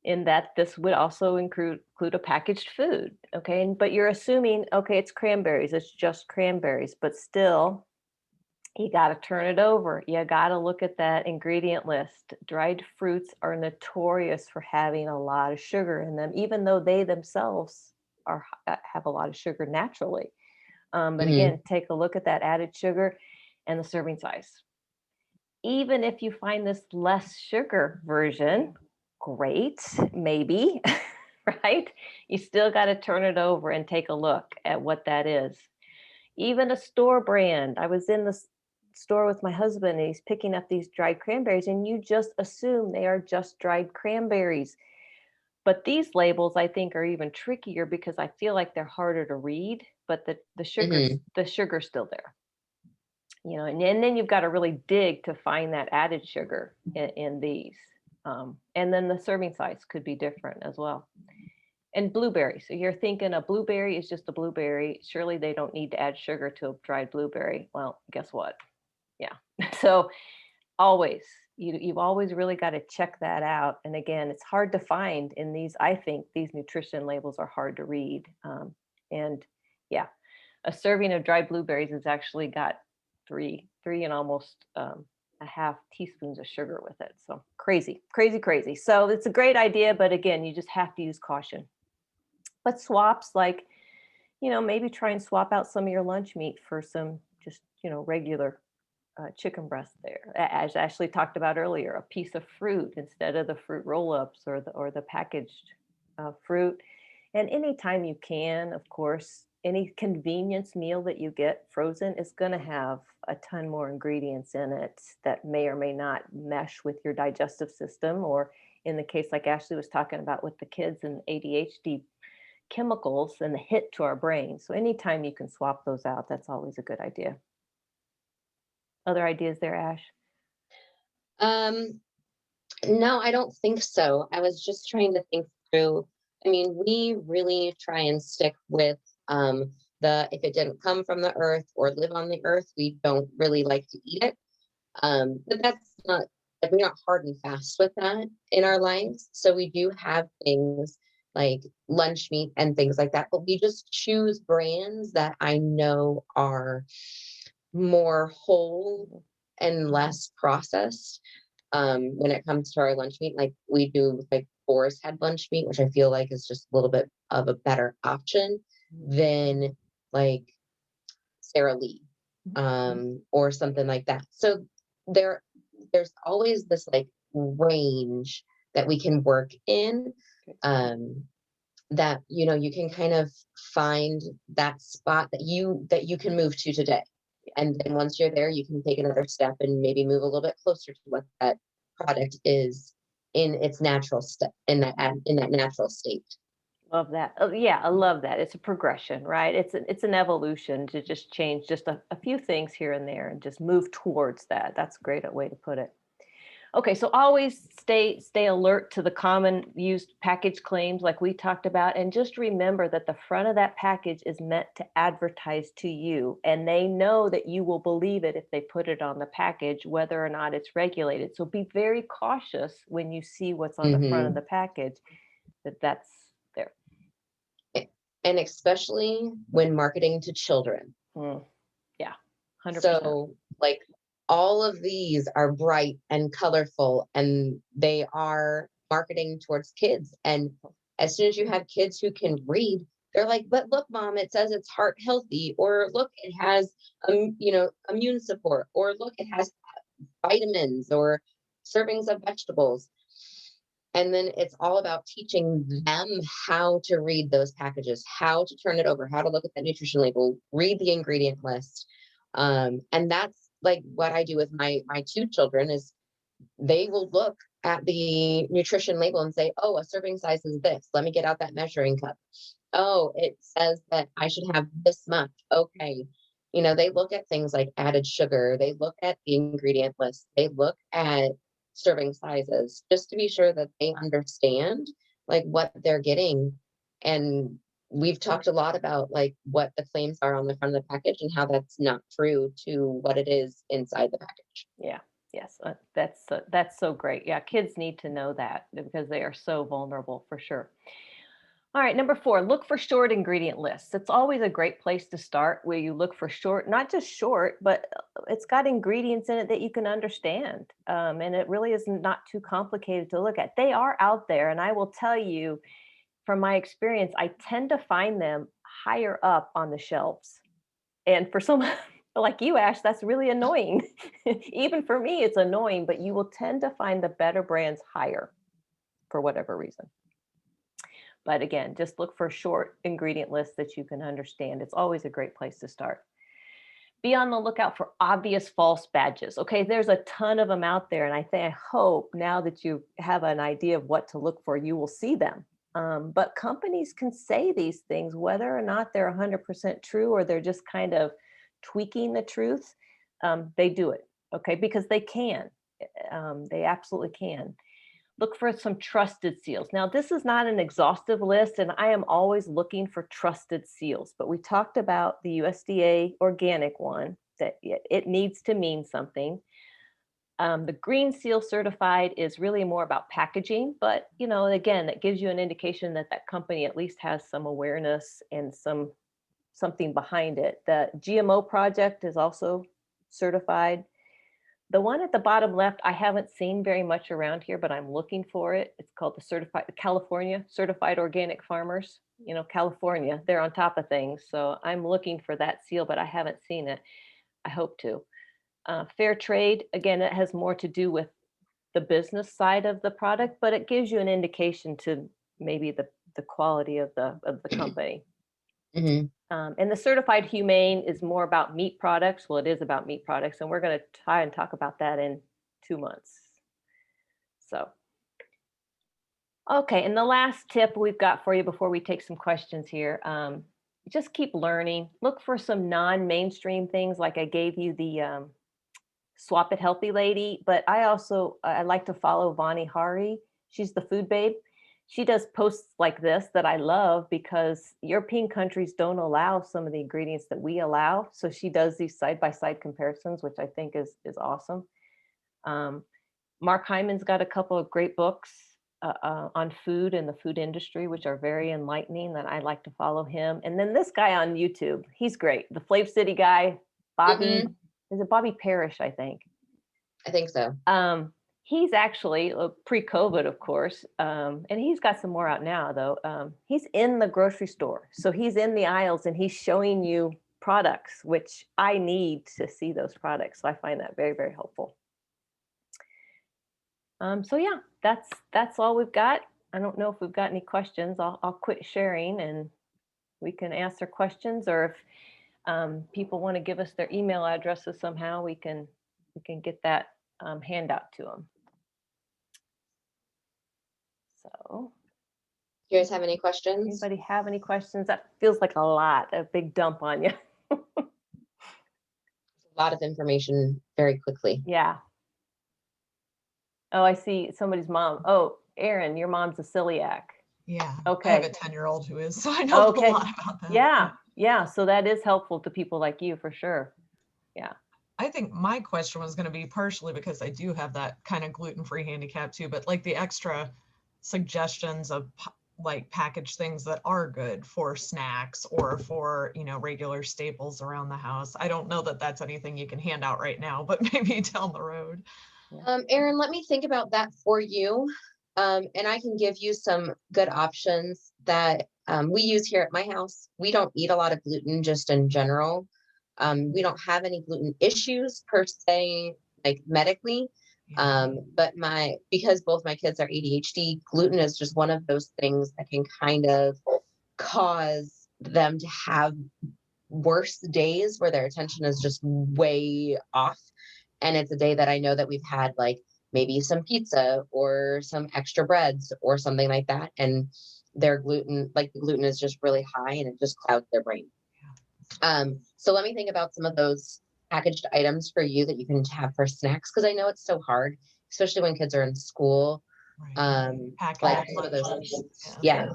in that this would also include a packaged food. Okay. But you're assuming, okay, it's cranberries, it's just cranberries, but still, you got to turn it over. You got to look at that ingredient list. Dried fruits are notorious for having a lot of sugar in them, even though they themselves have a lot of sugar naturally. But again, take a look at that added sugar and the serving size. Even if you find this less sugar version, great, maybe, right? You still got to turn it over and take a look at what that is. Even a store brand. I was in the store with my husband and he's picking up these dried cranberries, and you just assume they are just dried cranberries. But these labels, I think, are even trickier because I feel like they're harder to read, but the sugar's still there. You know, and then you've got to really dig to find that added sugar in these. And then the serving size could be different as well. And blueberry. So you're thinking a blueberry is just a blueberry. Surely they don't need to add sugar to a dried blueberry. Well, guess what? Yeah. So always, you've always really got to check that out. And again, it's hard to find in these. I think these nutrition labels are hard to read. And yeah, a serving of dried blueberries has actually got three and almost a half teaspoons of sugar with it. So crazy. So it's a great idea, but again, you just have to use caution. But swaps, like, you know, maybe try and swap out some of your lunch meat for some just, you know, regular chicken breast there. As Ashley talked about earlier, a piece of fruit instead of the fruit roll-ups or the packaged fruit. And anytime you can, of course, any convenience meal that you get frozen is going to have a ton more ingredients in it that may or may not mesh with your digestive system, or in the case like Ashley was talking about with the kids and ADHD chemicals and the hit to our brain. So anytime you can swap those out, that's always a good idea. Other ideas there, Ash? No, I don't think so. I was just trying to think through. I mean, we really try and stick with if it didn't come from the earth or live on the earth, we don't really like to eat it. But that's not, like, we're not hard and fast with that in our lives. So we do have things like lunch meat and things like that, but we just choose brands that I know are more whole and less processed. When it comes to our lunch meat, like we do like Boar's Head lunch meat, which I feel like is just a little bit of a better option than like Sara Lee, or something like that. So there's always this like range that we can work in, that, you know, you can kind of find that spot that you can move to today. And then once you're there, you can take another step and maybe move a little bit closer to what that product is in its natural step, in that natural state. Love that. Oh, yeah, I love that. It's a progression, right? It's an evolution to just change just a few things here and there and just move towards that. That's a great way to put it. Okay, so always stay alert to the common used package claims like we talked about, and just remember that the front of that package is meant to advertise to you, and they know that you will believe it if they put it on the package, whether or not it's regulated. So be very cautious when you see what's on the front of the package, that's there. And especially when marketing to children. Yeah, 100%. So like all of these are bright and colorful, and they are marketing towards kids. And as soon as you have kids who can read, they're like, but look, mom, it says it's heart healthy, or look, it has, you know, immune support, or look, it has vitamins or servings of vegetables. And then it's all about teaching them how to read those packages, how to turn it over, how to look at that nutrition label, read the ingredient list. And that's like what I do with my two children is they will look at the nutrition label and say, oh, a serving size is this. Let me get out that measuring cup. Oh, it says that I should have this much. Okay. You know, they look at things like added sugar. They look at the ingredient list. They look at serving sizes just to be sure that they understand like what they're getting. And we've talked a lot about like what the claims are on the front of the package and how that's not true to what it is inside the package. Yeah. Yes. That's so great. Yeah. Kids need to know that because they are so vulnerable for sure. All right, number 4, look for short ingredient lists. It's always a great place to start where you look for short, not just short, but it's got ingredients in it that you can understand. And it really is not too complicated to look at. They are out there. And I will tell you from my experience, I tend to find them higher up on the shelves. And for someone like you, Ash, that's really annoying. Even for me, it's annoying, but you will tend to find the better brands higher for whatever reason. But again, just look for short ingredient lists that you can understand. It's always a great place to start. Be on the lookout for obvious false badges. Okay, there's a ton of them out there. And I hope now that you have an idea of what to look for, you will see them. But companies can say these things, whether or not they're 100% true or they're just kind of tweaking the truth. They do it, okay, because they can. They absolutely can. Look for some trusted seals. Now, this is not an exhaustive list, and I am always looking for trusted seals, but we talked about the USDA organic one, that it needs to mean something. The green seal certified is really more about packaging, but you know, again, that gives you an indication that that company at least has some awareness and something behind it. The GMO project is also certified. The one at the bottom left, I haven't seen very much around here, but I'm looking for it. It's called the California Certified Organic Farmers. You know, California, they're on top of things. So I'm looking for that seal, but I haven't seen it. I hope to. Fair trade, again, it has more to do with the business side of the product, but it gives you an indication to maybe the quality of the company. Mm-hmm. And the certified humane is more about meat products. Well, it is about meat products, and we're going to try and talk about that in 2 months. So, okay. And the last tip we've got for you before we take some questions here, just keep learning. Look for some non-mainstream things, like I gave you the Swap It Healthy lady, but I like to follow Vani Hari. She's the food babe. She does posts like this that I love because European countries don't allow some of the ingredients that we allow. So she does these side-by-side comparisons, which I think is awesome. Mark Hyman's got a couple of great books on food and the food industry, which are very enlightening, that I like to follow him. And then this guy on YouTube, he's great. The Flav City guy, Bobby, is it Bobby Parrish, I think? I think so. He's actually pre-COVID, of course, and he's got some more out now, though. He's in the grocery store. So he's in the aisles and he's showing you products, which I need to see those products. So I find that very, very helpful. So yeah, that's all we've got. I don't know if we've got any questions. I'll quit sharing and we can answer questions, or if people want to give us their email addresses somehow, we can get that handout to them. So, You guys have any questions? Anybody have any questions? That feels like a big dump on you. A lot of information very quickly. Yeah. Oh, I see somebody's mom. Oh, Erin, your mom's a celiac. Yeah. Okay. I have a 10-year-old who is, so I know a lot about that. Yeah. Yeah. So that is helpful to people like you for sure. Yeah. I think my question was going to be partially because I do have that kind of gluten-free handicap too, but like the extra suggestions of like packaged things that are good for snacks or for, you know, regular staples around the house. I don't know that that's anything you can hand out right now, but maybe down the road. Erin, let me think about that for you. And I can give you some good options that we use here at my house. We don't eat a lot of gluten just in general. We don't have any gluten issues per se like medically. Yeah. But because both my kids are ADHD, gluten is just one of those things that can kind of cause them to have worse days where their attention is just way off. And it's a day that I know that we've had like maybe some pizza or some extra breads or something like that. And their gluten, like the gluten is just really high and it just clouds their brain. So let me think about some of those packaged items for you that you can have for snacks. Cause I know it's so hard, especially when kids are in school. Right. Like Packaged some of those lunches. things. Yeah,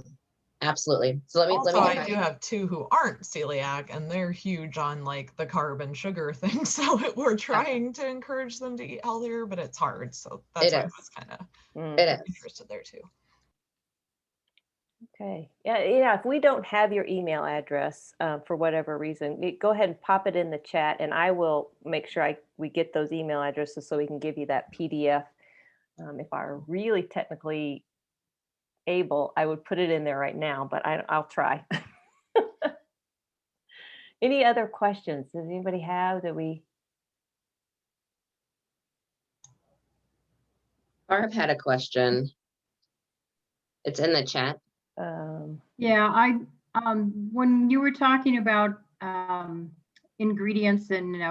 absolutely. So let me Also, get I do have two who aren't celiac, and they're huge on like the carb and sugar thing. So we're trying to encourage them to eat healthier, but it's hard. So that's It why I is. was kind of It is. interested there too. Okay. Yeah. If we don't have your email address for whatever reason, go ahead and pop it in the chat, and I will make sure we get those email addresses so we can give you that PDF. If I were really technically able, I would put it in there right now, but I'll try. Any other questions? Does anybody have that we? Barb had a question. It's in the chat. Yeah, when you were talking about ingredients and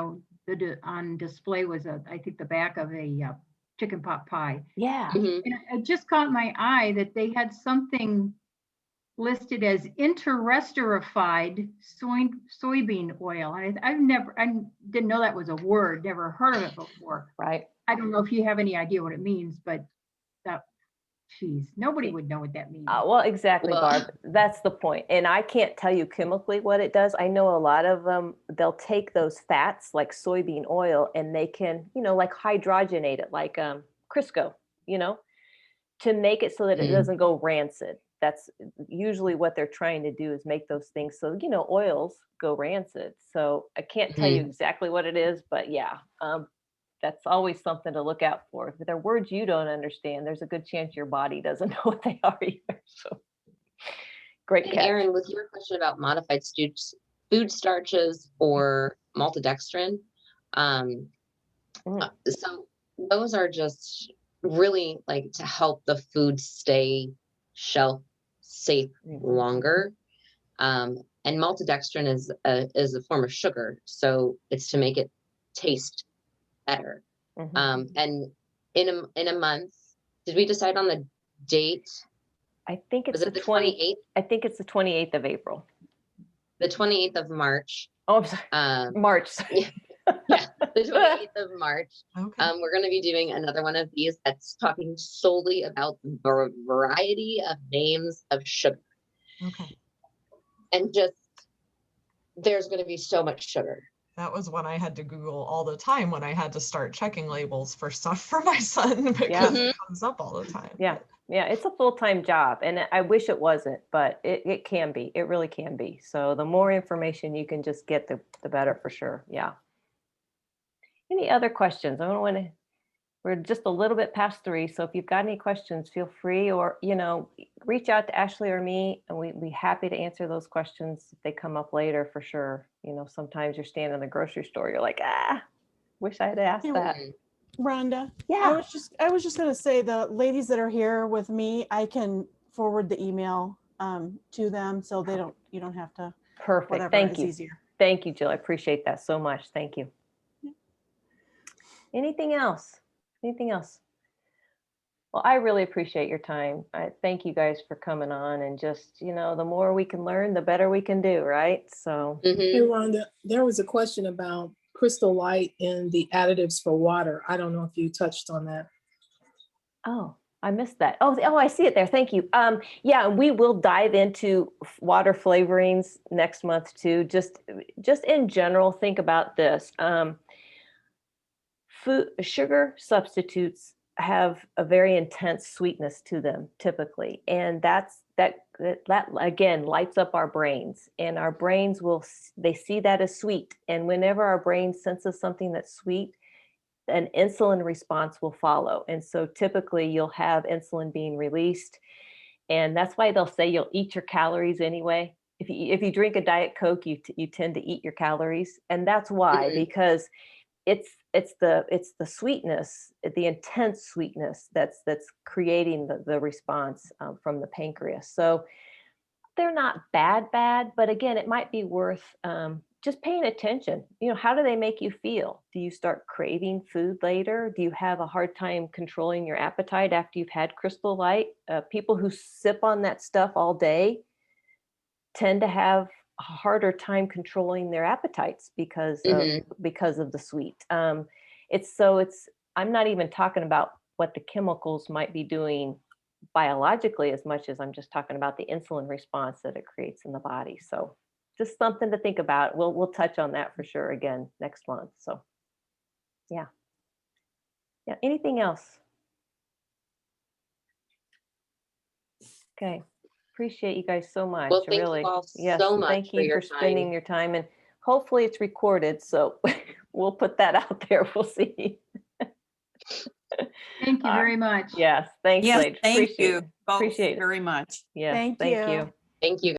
on display was I think the back of a chicken pot pie. Yeah. Mhm. And it just caught my eye that they had something listed as interesterified soybean oil. I didn't know that was a word, never heard of it before. Right. I don't know if you have any idea what it means, but geez, nobody would know what that means. Well, exactly, Well- Barb. That's the point. And I can't tell you chemically what it does. I know a lot of them, they'll take those fats like soybean oil and they can, like hydrogenate it like Crisco, to make it so that it Mhm. doesn't go rancid. That's usually what they're trying to do, is make those things so, oils go rancid. So I can't tell you exactly what it is, but yeah, that's always something to look out for. If there are words you don't understand, there's a good chance your body doesn't know what they are either. So great And catch. Aaron, with your question about modified food starches or maltodextrin, so those are just really like to help the food stay shelf safe longer. And maltodextrin is a form of sugar, so it's to make it taste better. And in a month, did we decide on the date? I think it's Was it the 28th? I think it's the 28th of April. The 28th of March. Oh, I'm sorry. March. Yeah, the 28th of March. Okay. We're going to be doing another one of these that's talking solely about the variety of names of sugar. Okay. And just, there's going to be so much sugar. That was what I had to Google all the time when I had to start checking labels for stuff for my son because it comes up all the time. Yeah. Yeah, it's a full-time job, and I wish it wasn't, but it can be. It really can be. So the more information you can just get, the better for sure. Yeah. Any other questions? We're just a little bit past 3, so if you've got any questions, feel free, or reach out to Ashley or me, and we'd be happy to answer those questions if they come up later for sure. Sometimes you're standing in the grocery store, you're like, wish I had asked that. Rhonda, Yeah. I was just going to say, the ladies that are here with me, I can forward the email to them, so you don't have to. Perfect. Whatever Thank is you. easier. Thank you, Jill. I appreciate that so much. Thank you. Anything else? Anything else? Well, I really appreciate your time. I thank you guys for coming on, and just, the more we can learn, the better we can do, right? So. Hey, Rhonda, there was a question about Crystal Light and the additives for water. I don't know if you touched on that. Oh, I missed that. Oh, I see it there. Thank you. Yeah, we will dive into water flavorings next month too. Just in general, think about this. Sugar substitutes have a very intense sweetness to them typically, and that again lights up our brains, and our brains they see that as sweet, and whenever our brain senses something that's sweet, an insulin response will follow. And so typically you'll have insulin being released, and that's why they'll say you'll eat your calories anyway. If you drink a Diet Coke, you tend to eat your calories, and that's why, because it's the sweetness, the intense sweetness that's creating the response from the pancreas. So they're not bad, but again, it might be worth just paying attention. How do they make you feel? Do you start craving food later? Do you have a hard time controlling your appetite after you've had Crystal Light? People who sip on that stuff all day tend to have a harder time controlling their appetites because of the sweet. I'm not even talking about what the chemicals might be doing biologically as much as I'm just talking about the insulin response that it creates in the body. So just something to think about. We'll touch on that for sure again next month. So yeah. Anything else? Okay. Appreciate you guys so much. Well, thank really. you all Yes, so much thank you your for spending time. your time, and hopefully it's recorded. So we'll put that out there. We'll see. Thank you very much. Yes. Thanks, Yes, Lage. thank Appreciate you it. both Appreciate it. very much. Yes. Thank Thank you. you. Thank you.